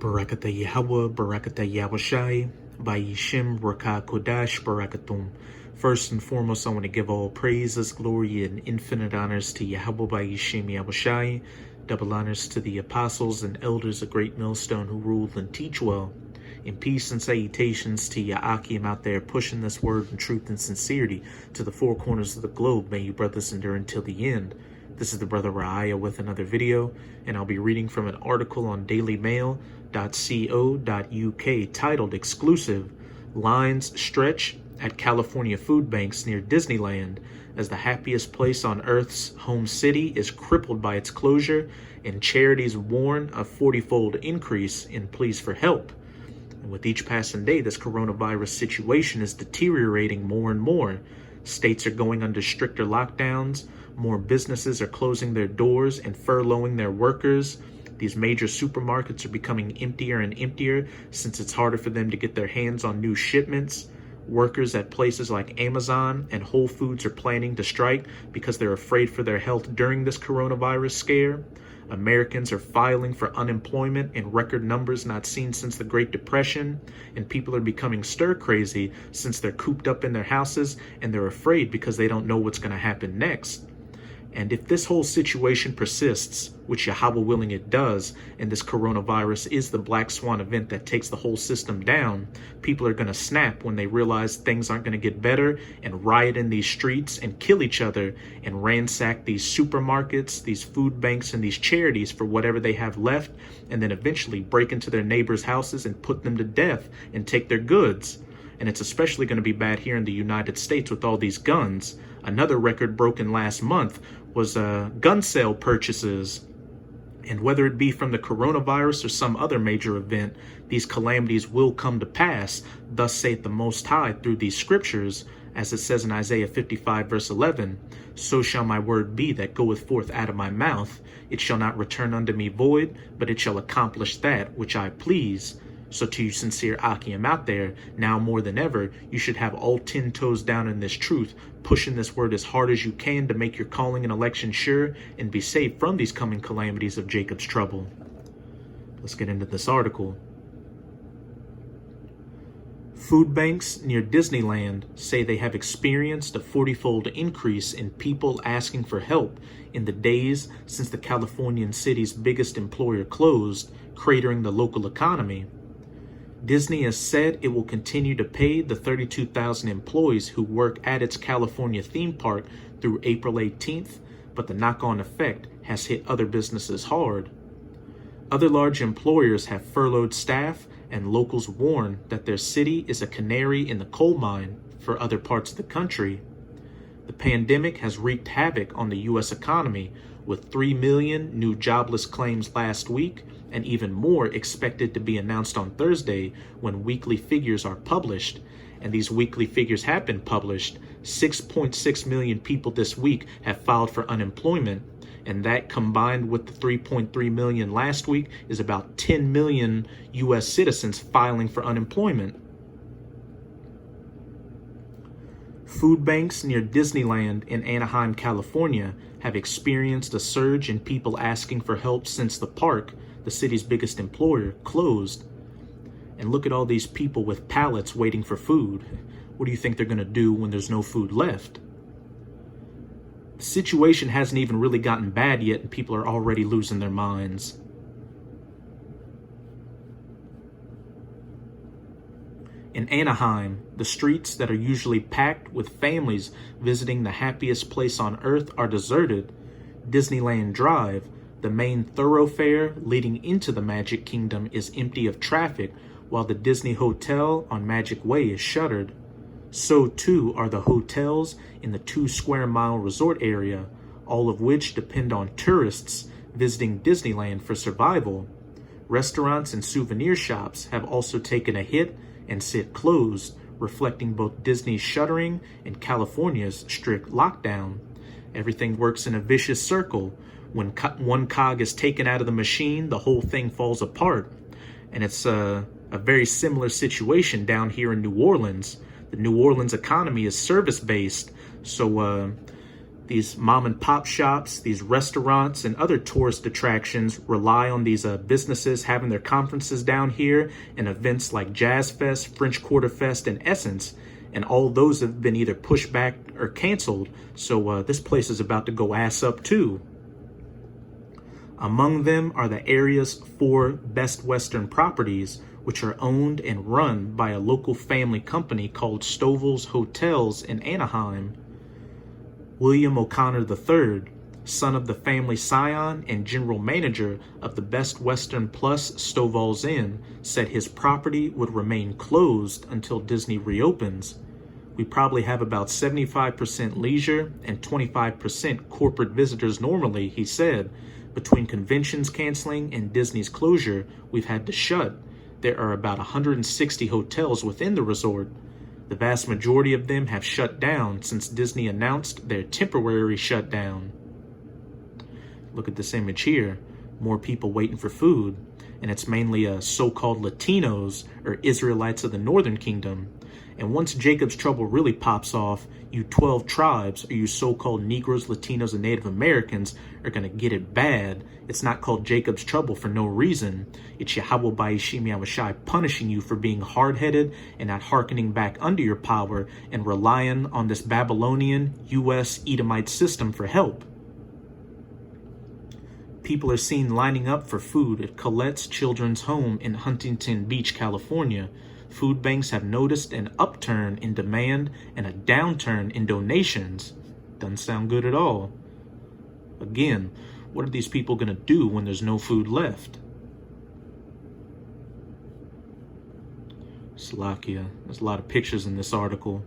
Barakata Yahweh, Barakata Yahushai, Bayishim, Rakah Kodash, Barakatum. First and foremost, I want to give all praises, glory, and infinite honors to Yahweh Bayishim Yahushai, double honors to the apostles and elders of Great Millstone who rule and teach well. In peace and salutations to Ya'akim out there pushing this word in truth and sincerity to the four corners of the globe. May you brothers endure until the end. This is the brother Riots with another video, and I'll be reading from an article on dailymail.co.uk titled Exclusive: Lines Stretch at California Food Banks near Disneyland as the happiest place on Earth's home city is crippled by its closure, and charities warn a 40-fold increase in pleas for help. And with each passing day, this coronavirus situation is deteriorating more and more. States are going under stricter lockdowns. More businesses are closing their doors and furloughing their workers. These major supermarkets are becoming emptier and emptier since it's harder for them to get their hands on new shipments. Workers at places like Amazon and Whole Foods are planning to strike because they're afraid for their health during this coronavirus scare. Americans are filing for unemployment in record numbers not seen since the Great Depression, and people are becoming stir crazy since they're cooped up in their houses and they're afraid because they don't know what's going to happen next. And if this whole situation persists, which Yahweh willing it does, and this coronavirus is the black swan event that takes the whole system down, people are going to snap when they realize things aren't going to get better and riot in these streets and kill each other and ransack these supermarkets, these food banks, and these charities for whatever they have left, and then eventually break into their neighbors' houses and put them to death and take their goods. And it's especially going to be bad here in the United States with all these guns. Another record broken last month was gun sale purchases. And whether it be from the coronavirus or some other major event, these calamities will come to pass. Thus saith the Most High through these scriptures, as it says in Isaiah 55 verse 11, "So shall my word be that goeth forth out of my mouth. It shall not return unto me void, but it shall accomplish that which I please." So to you sincere Akim out there, now more than ever, you should have all 10 toes down in this truth, pushing this word as hard as you can to make your calling and election sure and be saved from these coming calamities of Jacob's trouble. Let's get into this article. Food banks near Disneyland say they have experienced a 40-fold increase in people asking for help in the days since the Californian city's biggest employer closed, cratering the local economy. Disney has said it will continue to pay the 32,000 employees who work at its California theme park through April 18th, but the knock-on effect has hit other businesses hard. Other large employers have furloughed staff, and locals warn that their city is a canary in the coal mine for other parts of the country. The pandemic has wreaked havoc on the U.S. economy, with 3 million new jobless claims last week, and even more expected to be announced on Thursday when weekly figures are published. And these weekly figures have been published. 6.6 million people this week have filed for unemployment, and that combined with the 3.3 million last week is about 10 million U.S. citizens filing for unemployment. Food banks near Disneyland in Anaheim, California, have experienced a surge in people asking for help since the park, the city's biggest employer, closed. And look at all these people with pallets waiting for food. What do you think they're going to do when there's no food left? The situation hasn't even really gotten bad yet, and people are already losing their minds. In Anaheim, the streets that are usually packed with families visiting the happiest place on earth are deserted. Disneyland Drive, the main thoroughfare leading into the Magic Kingdom, is empty of traffic, while the Disney Hotel on Magic Way is shuttered. So too are the hotels in the 2-square-mile resort area, all of which depend on tourists visiting Disneyland for survival. Restaurants and souvenir shops have also taken a hit and sit closed, reflecting both Disney's shuttering and California's strict lockdown. Everything works in a vicious circle. When one cog is taken out of the machine, the whole thing falls apart. And it's a very similar situation down here in New Orleans. The New Orleans economy is service-based, so These mom and pop shops, these restaurants, and other tourist attractions rely on these businesses having their conferences down here and events like Jazz Fest, French Quarter Fest, and Essence. And all those have been either pushed back or canceled. So this place is about to go ass up too. Among them are the area's 4 Best Western properties, which are owned and run by a local family company called Stovall's Hotels in Anaheim. William O'Connor III, son of the family scion and general manager of the Best Western Plus Stovall's Inn, said his property would remain closed until Disney reopens. We probably have about 75% leisure and 25% corporate visitors normally, he said. Between conventions canceling and Disney's closure, we've had to shut. There are about 160 hotels within the resort. The vast majority of them have shut down since Disney announced their temporary shutdown. Look at this image here. More people waiting for food. And it's mainly so-called Latinos or Israelites of the Northern Kingdom. And once Jacob's Trouble really pops off, you 12 tribes, or you so-called Negroes, Latinos, and Native Americans are going to get it bad. It's not called Jacob's Trouble for no reason. It's Yahweh Ba'ishim Yahushai punishing you for being hard-headed and not hearkening back under your power and relying on this Babylonian, U.S. Edomite system for help. People are seen lining up for food at Colette's Children's Home in Huntington Beach, California. Food banks have noticed an upturn in demand and a downturn in donations. Doesn't sound good at all. Again, what are these people going to do when there's no food left? Slovakia. There's a lot of pictures in this article.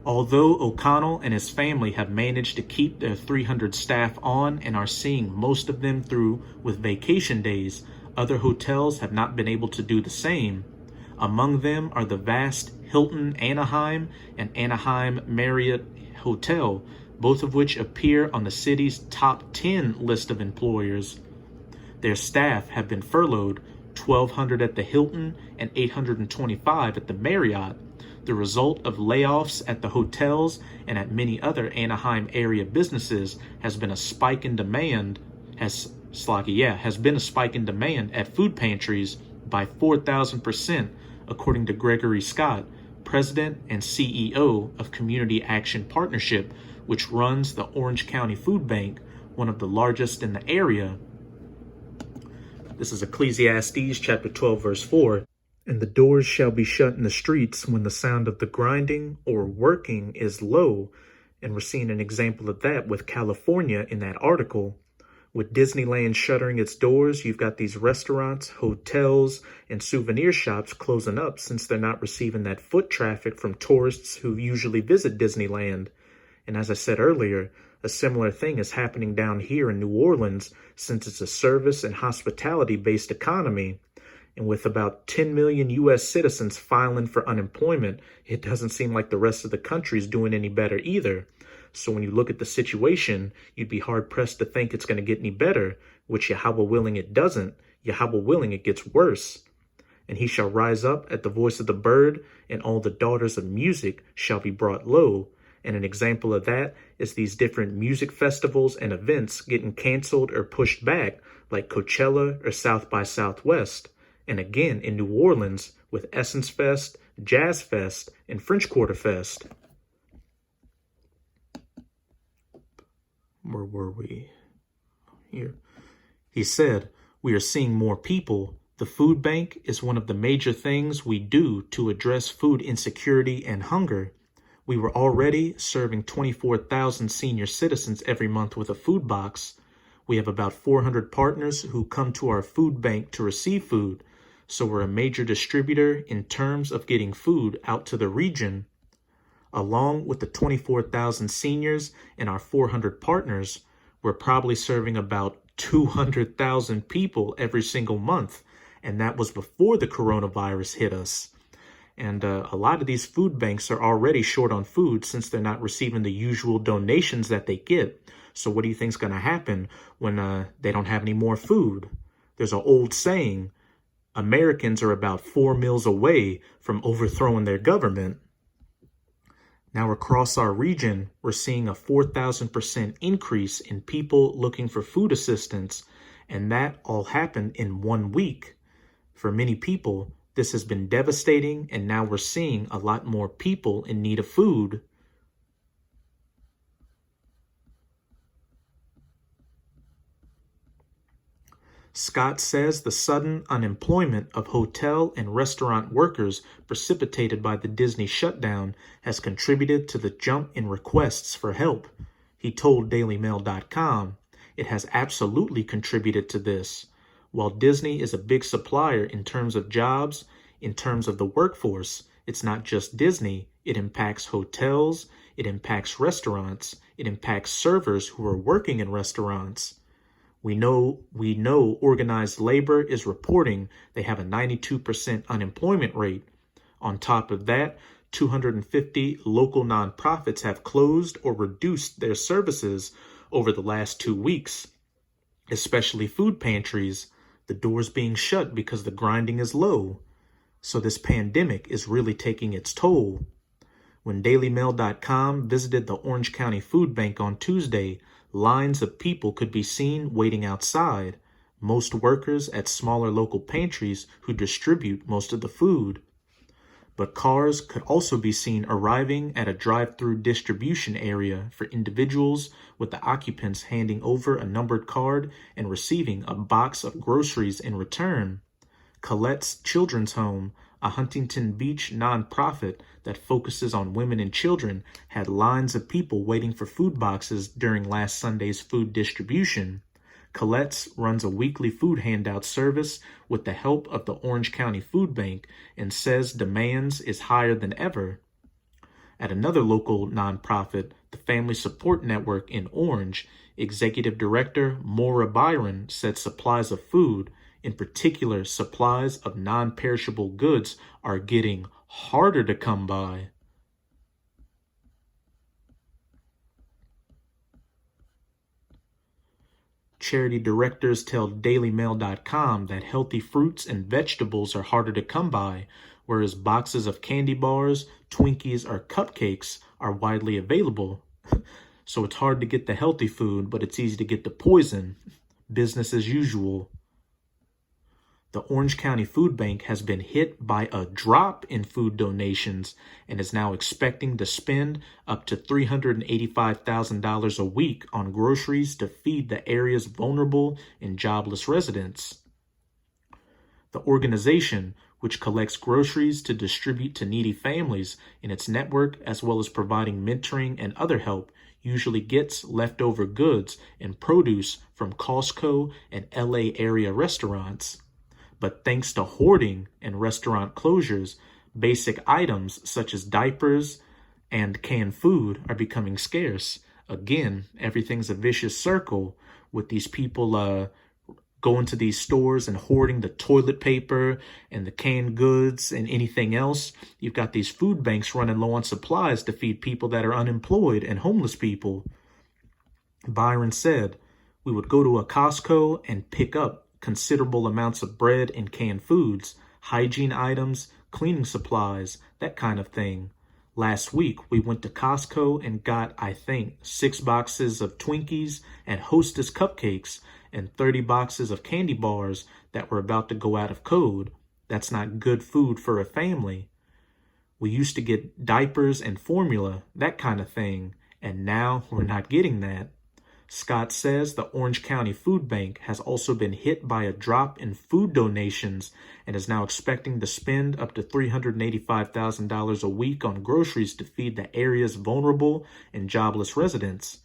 Although O'Connell and his family have managed to keep their 300 staff on and are seeing most of them through with vacation days, other hotels have not been able to do the same. Among them are the vast Hilton Anaheim and Anaheim Marriott Hotel, both of which appear on the city's top 10 list of employers. Their staff have been furloughed, 1,200 at the Hilton and 825 at the Marriott. The result of layoffs at the hotels and at many other Anaheim area businesses has been a spike in demand at food pantries by 4,000%, according to Gregory Scott, President and CEO of Community Action Partnership, which runs the Orange County Food Bank, one of the largest in the area. This is Ecclesiastes chapter 12, verse 4. And the doors shall be shut in the streets when the sound of the grinding or working is low. And we're seeing an example of that with California in that article. With Disneyland shuttering its doors, you've got these restaurants, hotels, and souvenir shops closing up since they're not receiving that foot traffic from tourists who usually visit Disneyland. And as I said earlier, a similar thing is happening down here in New Orleans since it's a service and hospitality-based economy. And with about 10 million U.S. citizens filing for unemployment, it doesn't seem like the rest of the country is doing any better either. So when you look at the situation, you'd be hard-pressed to think it's going to get any better, which Yahweh willing it doesn't. Yahweh willing it gets worse. And he shall rise up at the voice of the bird, and all the daughters of music shall be brought low. And an example of that is these different music festivals and events getting canceled or pushed back, like Coachella or South by Southwest. And again, in New Orleans, with Essence Fest, Jazz Fest, and French Quarter Fest. Where were we? Here. He said, we are seeing more people. The food bank is one of the major things we do to address food insecurity and hunger. We were already serving 24,000 senior citizens every month with a food box. We have about 400 partners who come to our food bank to receive food. So we're a major distributor in terms of getting food out to the region. Along with the 24,000 seniors and our 400 partners, we're probably serving about 200,000 people every single month. And that was before the coronavirus hit us. And a lot of these food banks are already short on food since they're not receiving the usual donations that they get. So what do you think's going to happen when they don't have any more food? There's an old saying, Americans are about 4 meals away from overthrowing their government. Now, across our region, we're seeing a 4,000% increase in people looking for food assistance, and that all happened in 1 week. For many people, this has been devastating, and now we're seeing a lot more people in need of food. Scott says the sudden unemployment of hotel and restaurant workers precipitated by the Disney shutdown has contributed to the jump in requests for help. He told DailyMail.com, "It has absolutely contributed to this. While Disney is a big supplier in terms of jobs, in terms of the workforce, it's not just Disney. It impacts hotels, it impacts restaurants, it impacts servers who are working in restaurants. We know organized labor is reporting they have a 92% unemployment rate. On top of that, 250 local nonprofits have closed or reduced their services over the last 2 weeks, especially food pantries, the doors being shut because the grinding is low. So this pandemic is really taking its toll." When DailyMail.com visited the Orange County Food Bank on Tuesday, lines of people could be seen waiting outside, most workers at smaller local pantries who distribute most of the food. But cars could also be seen arriving at a drive-through distribution area for individuals, with the occupants handing over a numbered card and receiving a box of groceries in return. Colette's Children's Home, a Huntington Beach nonprofit that focuses on women and children, had lines of people waiting for food boxes during last Sunday's food distribution. Colette's runs a weekly food handout service with the help of the Orange County Food Bank and says demands is higher than ever. At another local nonprofit, the Family Support Network in Orange, Executive Director Maura Byron said supplies of food, in particular supplies of non-perishable goods, are getting harder to come by. Charity directors tell DailyMail.com that healthy fruits and vegetables are harder to come by, whereas boxes of candy bars, Twinkies, or cupcakes are widely available. So it's hard to get the healthy food, but it's easy to get the poison. Business as usual. The Orange County Food Bank has been hit by a drop in food donations and is now expecting to spend up to $385,000 a week on groceries to feed the area's vulnerable and jobless residents. The organization, which collects groceries to distribute to needy families in its network, as well as providing mentoring and other help, usually gets leftover goods and produce from Costco and LA area restaurants. But thanks to hoarding and restaurant closures, basic items such as diapers and canned food are becoming scarce. Again, everything's a vicious circle with these people going to these stores and hoarding the toilet paper and the canned goods and anything else. You've got these food banks running low on supplies to feed people that are unemployed and homeless people. Byron said, "We would go to a Costco and pick up considerable amounts of bread and canned foods, hygiene items, cleaning supplies, that kind of thing. Last week, we went to Costco and got, I think, 6 boxes of Twinkies and Hostess cupcakes and 30 boxes of candy bars that were about to go out of code. That's not good food for a family. We used to get diapers and formula, that kind of thing, and now we're not getting that." Scott says the Orange County Food Bank has also been hit by a drop in food donations and is now expecting to spend up to $385,000 a week on groceries to feed the area's vulnerable and jobless residents.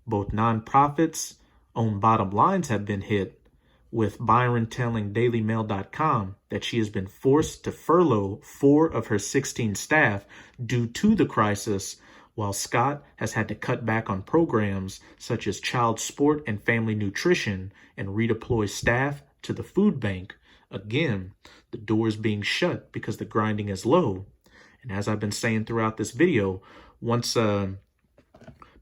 Both nonprofits' own bottom lines have been hit, with Byron telling DailyMail.com that she has been forced to furlough 4 of her 16 staff due to the crisis, while Scott has had to cut back on programs such as child sport and family nutrition and redeploy staff to the food bank. Again, the doors being shut because the grinding is low. And as I've been saying throughout this video, once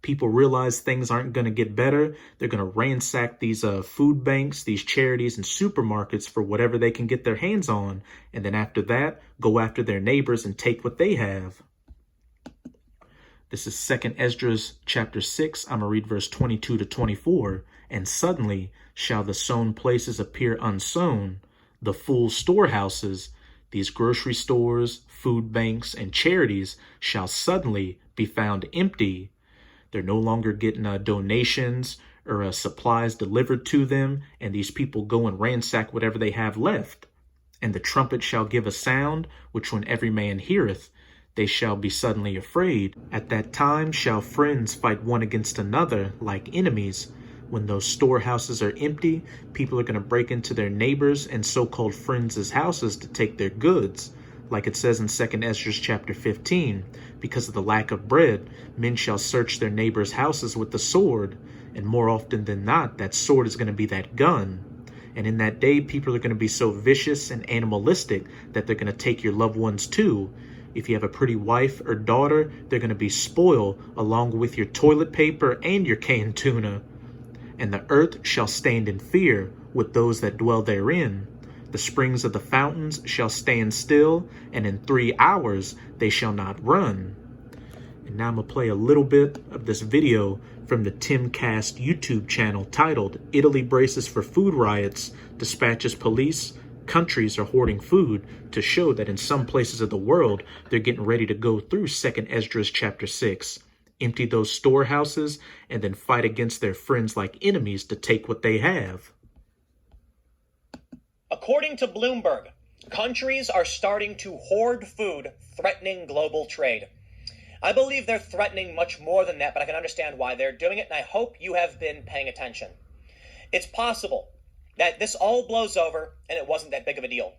people realize things aren't going to get better, they're going to ransack these food banks, these charities and supermarkets for whatever they can get their hands on. And then after that, go after their neighbors and take what they have. This is 2nd Esdras chapter 6. I'm going to read verse 22 to 24. And suddenly shall the sown places appear unsown, the full storehouses, these grocery stores, food banks, and charities shall suddenly be found empty. They're no longer getting donations or supplies delivered to them, and these people go and ransack whatever they have left. And the trumpet shall give a sound, which when every man heareth, they shall be suddenly afraid. At that time shall friends fight one against another like enemies. When those storehouses are empty, people are going to break into their neighbors' and so-called friends' houses to take their goods. Like it says in 2nd Esdras chapter 15, because of the lack of bread, men shall search their neighbors' houses with the sword. And more often than not, that sword is going to be that gun. And in that day, people are going to be so vicious and animalistic that they're going to take your loved ones too. If you have a pretty wife or daughter, they're going to be spoiled along with your toilet paper and your canned tuna. And the earth shall stand in fear with those that dwell therein. The springs of the fountains shall stand still, and in 3 hours they shall not run. And now I'm going to play a little bit of this video from the Timcast YouTube channel titled, Italy Braces for Food Riots, Dispatches Police, Countries are hoarding food, to show that in some places of the world, they're getting ready to go through 2nd Esdras chapter 6, empty those storehouses, and then fight against their friends like enemies to take what they have. According to Bloomberg, countries are starting to hoard food, threatening global trade. I believe they're threatening much more than that, but I can understand why they're doing it, and I hope you have been paying attention. It's possible that this all blows over and it wasn't that big of a deal.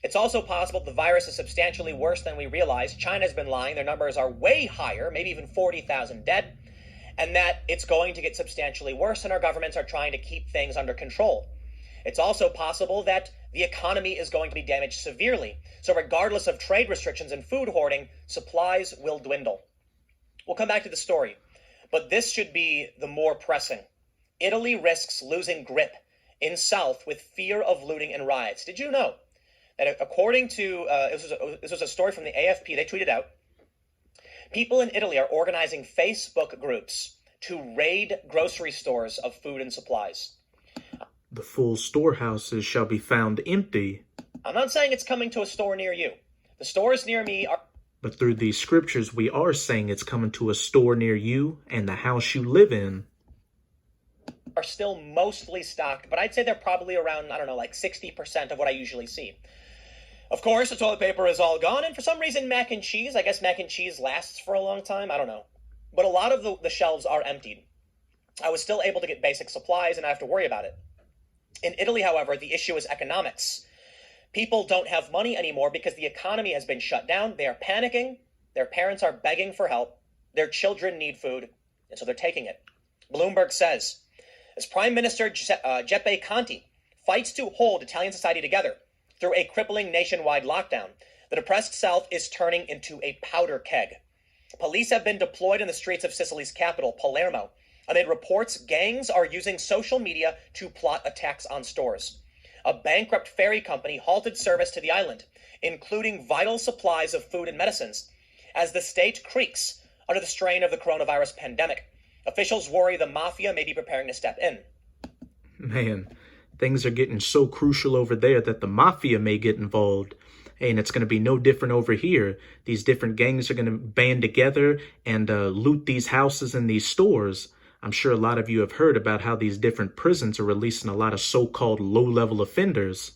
It's also possible the virus is substantially worse than we realize. China's been lying. Their numbers are way higher, maybe even 40,000 dead, and that it's going to get substantially worse, and our governments are trying to keep things under control. It's also possible that the economy is going to be damaged severely. So regardless of trade restrictions and food hoarding, supplies will dwindle. We'll come back to the story, but this should be the more pressing. Italy risks losing grip in South with fear of looting and riots. Did you know that according to, this was a story from the AFP, they tweeted out, people in Italy are organizing Facebook groups to raid grocery stores of food and supplies. The full storehouses shall be found empty. I'm not saying it's coming to a store near you. The stores near me are... But through these scriptures, we are saying it's coming to a store near you and the house you live in. Are still mostly stocked, but I'd say they're probably around, I don't know, like 60% of what I usually see. Of course, the toilet paper is all gone, and for some reason, mac and cheese, I guess mac and cheese lasts for a long time, I don't know. But a lot of the shelves are emptied. I was still able to get basic supplies, and I have to worry about it. In Italy, however, the issue is economics. People don't have money anymore because the economy has been shut down. They are panicking. Their parents are begging for help. Their children need food, and so they're taking it. Bloomberg says, as Prime Minister Giuseppe Conte fights to hold Italian society together through a crippling nationwide lockdown, the depressed South is turning into a powder keg. Police have been deployed in the streets of Sicily's capital, Palermo, amid reports gangs are using social media to plot attacks on stores. A bankrupt ferry company halted service to the island, including vital supplies of food and medicines, as the state creaks under the strain of the coronavirus pandemic. Officials worry the mafia may be preparing to step in. Man, things are getting so crucial over there that the mafia may get involved. And it's going to be no different over here. These different gangs are going to band together and loot these houses and these stores. I'm sure a lot of you have heard about how these different prisons are releasing a lot of so-called low-level offenders.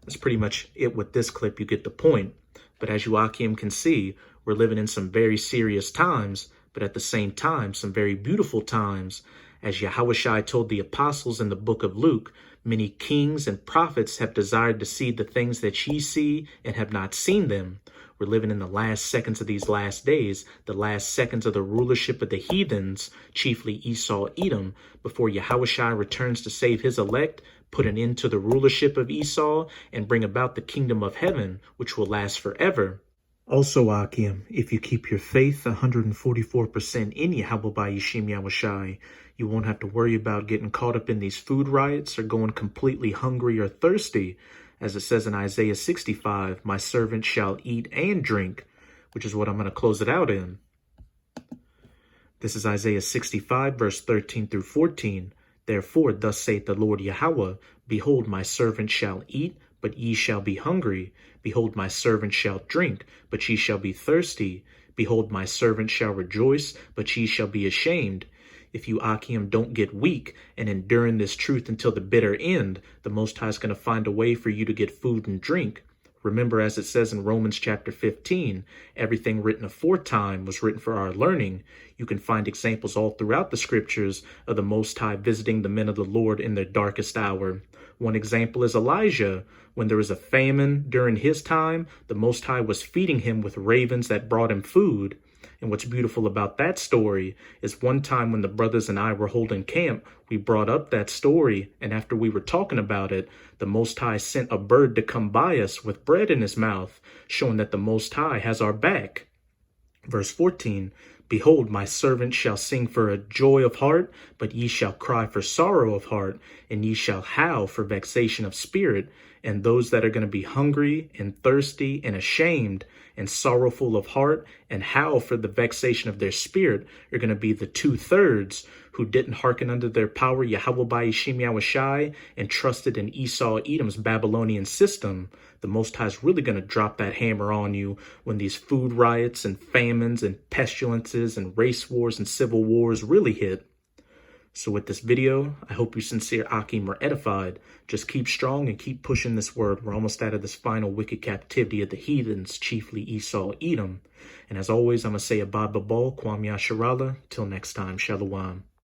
That's pretty much it with this clip. You get the point. But as Joachim can see, we're living in some very serious times, but at the same time, some very beautiful times. As Yahushua told the apostles in the book of Luke, many kings and prophets have desired to see the things that ye see and have not seen them. We're living in the last seconds of these last days, the last seconds of the rulership of the heathens, chiefly Esau, Edom, before Yahushua returns to save his elect, put an end to the rulership of Esau, and bring about the kingdom of heaven, which will last forever. Also, Akim, if you keep your faith 144% in Yahweh by Yishim Yahushai, you won't have to worry about getting caught up in these food riots or going completely hungry or thirsty. As it says in Isaiah 65, my servant shall eat and drink, which is what I'm going to close it out in. This is Isaiah 65, verse 13 through 14. Therefore, thus saith the Lord Yahweh, Behold, my servant shall eat, but ye shall be hungry. Behold, my servant shall drink, but ye shall be thirsty. Behold, my servant shall rejoice, but ye shall be ashamed. If you, Akim, don't get weak and endure in this truth until the bitter end, the Most High is going to find a way for you to get food and drink. Remember, as it says in Romans chapter 15, everything written aforetime was written for our learning. You can find examples all throughout the scriptures of the Most High visiting the men of the Lord in their darkest hour. One example is Elijah. When there was a famine during his time, the Most High was feeding him with ravens that brought him food. And what's beautiful about that story is one time when the brothers and I were holding camp, we brought up that story. And after we were talking about it, the Most High sent a bird to come by us with bread in his mouth, showing that the Most High has our back. Verse 14, Behold, my servant shall sing for a joy of heart, but ye shall cry for sorrow of heart, and ye shall howl for vexation of spirit. And those that are going to be hungry and thirsty and ashamed and sorrowful of heart and howl for the vexation of their spirit are going to be the 2/3 who didn't hearken unto their power, Yahweh Ba'ishim Yahushai, and trusted in Esau Edom's Babylonian system. The Most High is really going to drop that hammer on you when these food riots and famines and pestilences and race wars and civil wars really hit. So with this video, I hope you sincere Akim are edified. Just keep strong and keep pushing this word. We're almost out of this final wicked captivity of the heathens, chiefly Esau Edom. And as always, I'm going to say Abad Babal, Kwam Yasharala. Till next time, Shalom.